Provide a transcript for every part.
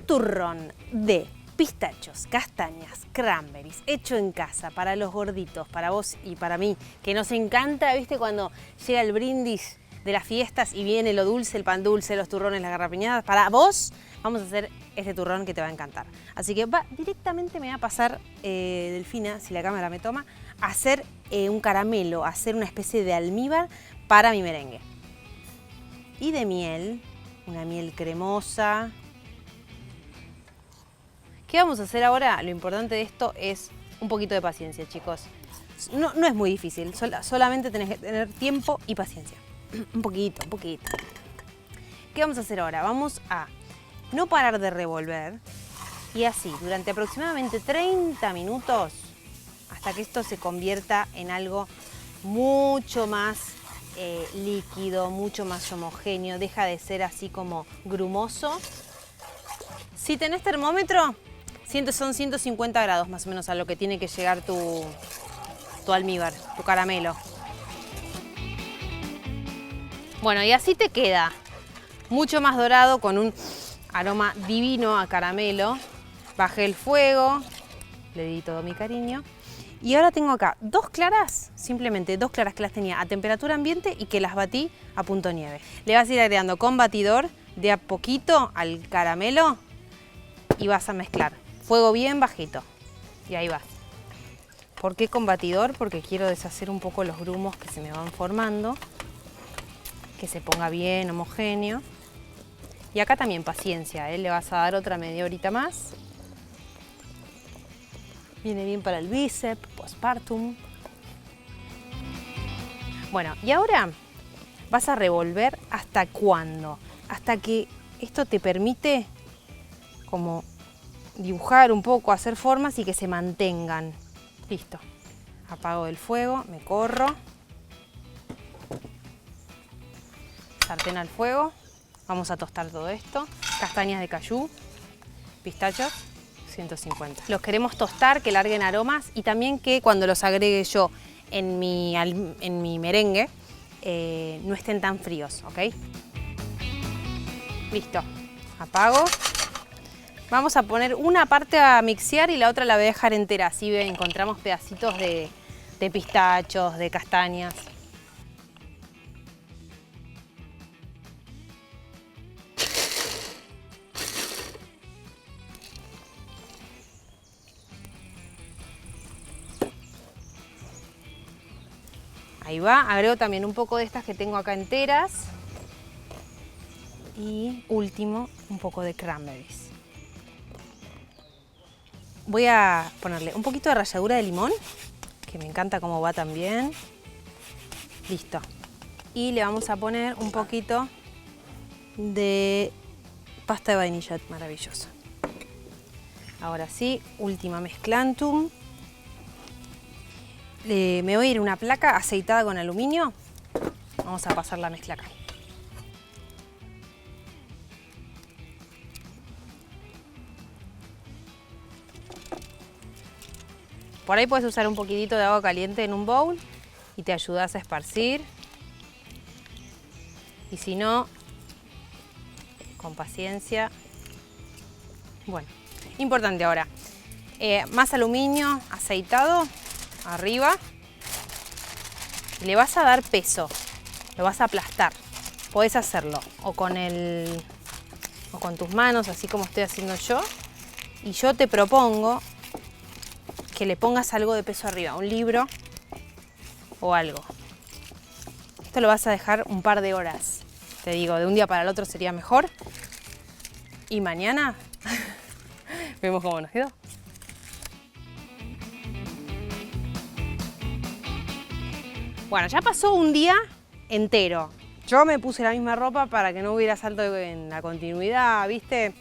turrón de pistachos, castañas, cranberries, hecho en casa para los gorditos, para vos y para mí, que nos encanta, ¿viste? Cuando llega el brindis de las fiestas y viene lo dulce, el pan dulce, los turrones, las garrapiñadas. Para vos vamos a hacer este turrón que te va a encantar. Así que directamente me va a pasar, Delfina, si la cámara me toma, a hacer un caramelo, a hacer una especie de almíbar para mi merengue. Y de miel, una miel cremosa. ¿Qué vamos a hacer ahora? Lo importante de esto es un poquito de paciencia, chicos. No es muy difícil, solamente tenés que tener tiempo y paciencia. Un poquito. ¿Qué vamos a hacer ahora? Vamos a no parar de revolver y así durante aproximadamente 30 minutos hasta que esto se convierta en algo mucho más líquido, mucho más homogéneo, deja de ser así como grumoso. Si tenés termómetro, son 150 grados más o menos a lo que tiene que llegar tu almíbar, tu caramelo. Bueno, y así te queda mucho más dorado con un aroma divino a caramelo. Bajé el fuego, le di todo mi cariño. Y ahora tengo acá simplemente dos claras que las tenía a temperatura ambiente y que las batí a punto nieve. Le vas a ir agregando con batidor de a poquito al caramelo y vas a mezclar. Fuego bien bajito. Y ahí va. ¿Por qué con batidor? Porque quiero deshacer un poco los grumos que se me van formando. Que se ponga bien homogéneo. Y acá también paciencia, le vas a dar otra media horita más. Viene bien para el bíceps, postpartum. Bueno, y ahora vas a revolver ¿hasta cuándo? Hasta que esto te permite como dibujar un poco, hacer formas y que se mantengan. Listo. Apago el fuego, me corro. Sartén al fuego. Vamos a tostar todo esto. Castañas de cayú, pistachos, 150. Los queremos tostar, que larguen aromas y también que cuando los agregue yo en mi merengue no estén tan fríos, ¿ok? Listo. Apago. Vamos a poner una parte a mixear y la otra la voy a dejar entera. Así encontramos pedacitos de pistachos, de castañas. Ahí va, agrego también un poco de estas que tengo acá enteras. Y último, un poco de cranberries. Voy a ponerle un poquito de ralladura de limón, que me encanta cómo va también. Listo. Y le vamos a poner un poquito de pasta de vainilla, maravilloso. Ahora sí, última mezclantum. Me voy a ir a una placa aceitada con aluminio. Vamos a pasar la mezcla acá. Por ahí puedes usar un poquitito de agua caliente en un bowl y te ayudas a esparcir. Y si no, con paciencia. Bueno, importante ahora. Más aluminio aceitado. Arriba, le vas a dar peso, lo vas a aplastar. Podés hacerlo o con tus manos, así como estoy haciendo yo. Y yo te propongo que le pongas algo de peso arriba, un libro o algo. Esto lo vas a dejar un par de horas. Te digo, de un día para el otro sería mejor. Y mañana vemos cómo nos quedó. Bueno, ya pasó un día entero. Yo me puse la misma ropa para que no hubiera salto en la continuidad, ¿viste?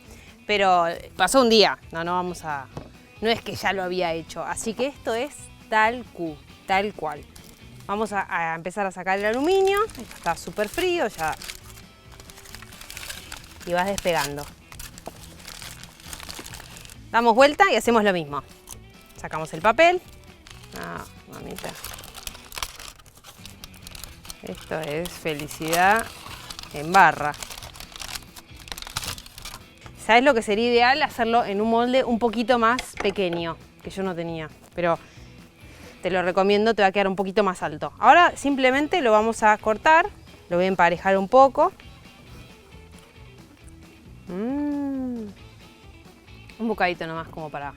Pero pasó un día, no es que ya lo había hecho. Así que esto es tal cual. Vamos a empezar a sacar el aluminio. Esto está súper frío ya. Y vas despegando. Damos vuelta y hacemos lo mismo. Sacamos el papel. Mamita. Esto es felicidad en barra. ¿Sabes lo que sería ideal? Hacerlo en un molde un poquito más pequeño, que yo no tenía. Pero te lo recomiendo, te va a quedar un poquito más alto. Ahora simplemente lo vamos a cortar, lo voy a emparejar un poco. Un bocadito nomás como para...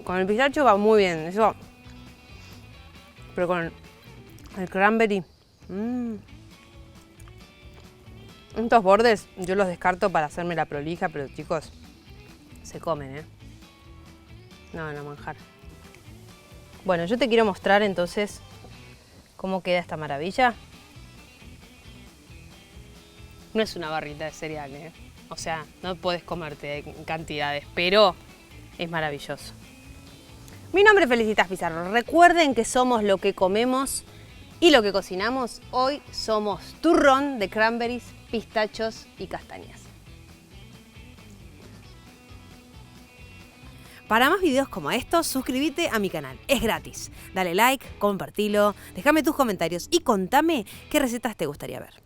Con el pistacho va muy bien, eso. Pero con el cranberry. Estos bordes yo los descarto para hacerme la prolija, pero chicos, se comen, ¿eh? No, manjar. Bueno, yo te quiero mostrar entonces cómo queda esta maravilla. No es una barrita de cereal, ¿eh? O sea, no puedes comerte en cantidades, pero es maravilloso. Mi nombre es Felicitas Pizarro. Recuerden que somos lo que comemos y lo que cocinamos. Hoy somos turrón de cranberries, pistachos y castañas. Para más videos como estos, suscríbete a mi canal. Es gratis. Dale like, compartilo, déjame tus comentarios y contame qué recetas te gustaría ver.